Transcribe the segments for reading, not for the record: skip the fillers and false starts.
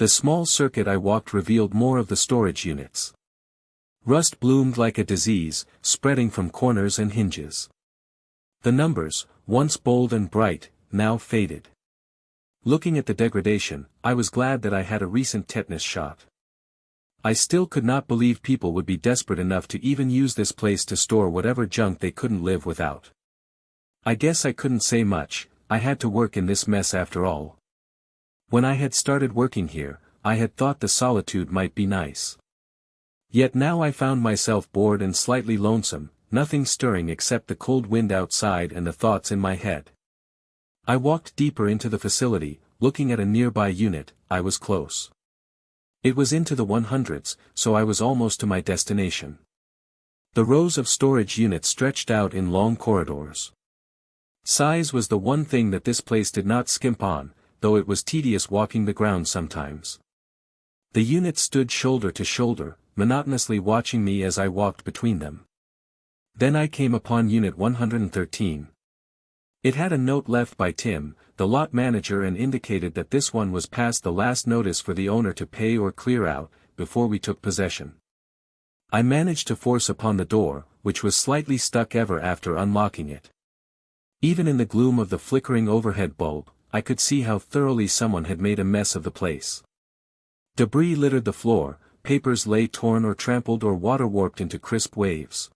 The small circuit I walked revealed more of the storage units. Rust bloomed like a disease, spreading from corners and hinges. The numbers, once bold and bright, now faded. Looking at the degradation, I was glad that I had a recent tetanus shot. I still could not believe people would be desperate enough to even use this place to store whatever junk they couldn't live without. I guess I couldn't say much, I had to work in this mess after all. When I had started working here, I had thought the solitude might be nice. Yet now I found myself bored and slightly lonesome, nothing stirring except the cold wind outside and the thoughts in my head. I walked deeper into the facility, looking at a nearby unit. I was close. It was into the 100s, so I was almost to my destination. The rows of storage units stretched out in long corridors. Size was the one thing that this place did not skimp on, though it was tedious walking the ground sometimes. The units stood shoulder to shoulder, monotonously watching me as I walked between them. Then I came upon Unit 113. It had a note left by Tim, the lot manager, and indicated that this one was past the last notice for the owner to pay or clear out, before we took possession. I managed to force upon the door, which was slightly stuck ever after unlocking it. Even in the gloom of the flickering overhead bulb, I could see how thoroughly someone had made a mess of the place. Debris littered the floor, papers lay torn or trampled or water-warped into crisp waves.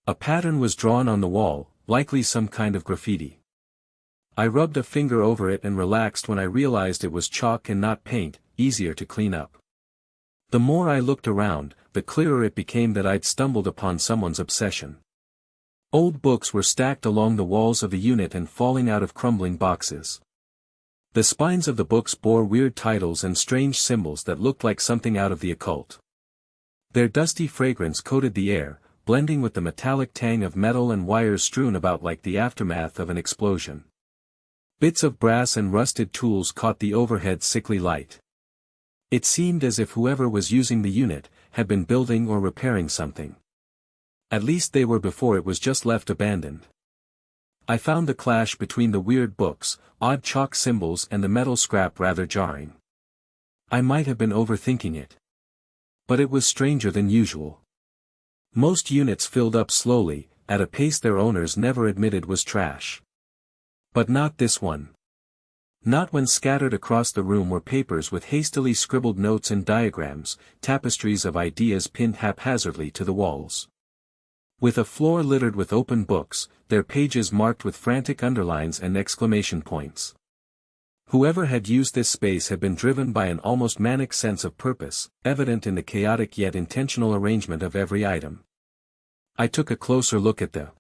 A pattern was drawn on the wall, likely some kind of graffiti. I rubbed a finger over it and relaxed when I realized it was chalk and not paint, easier to clean up. The more I looked around, the clearer it became that I'd stumbled upon someone's obsession. Old books were stacked along the walls of the unit and falling out of crumbling boxes. The spines of the books bore weird titles and strange symbols that looked like something out of the occult. Their dusty fragrance coated the air, blending with the metallic tang of metal and wires strewn about like the aftermath of an explosion. Bits of brass and rusted tools caught the overhead sickly light. It seemed as if whoever was using the unit had been building or repairing something. At least they were before it was just left abandoned. I found the clash between the weird books, odd chalk symbols and the metal scrap rather jarring. I might have been overthinking it. But it was stranger than usual. Most units filled up slowly, at a pace their owners never admitted was trash. But not this one. Not when scattered across the room were papers with hastily scribbled notes and diagrams, tapestries of ideas pinned haphazardly to the walls. With a floor littered with open books, their pages marked with frantic underlines and exclamation points. Whoever had used this space had been driven by an almost manic sense of purpose, evident in the chaotic yet intentional arrangement of every item. I took a closer look at the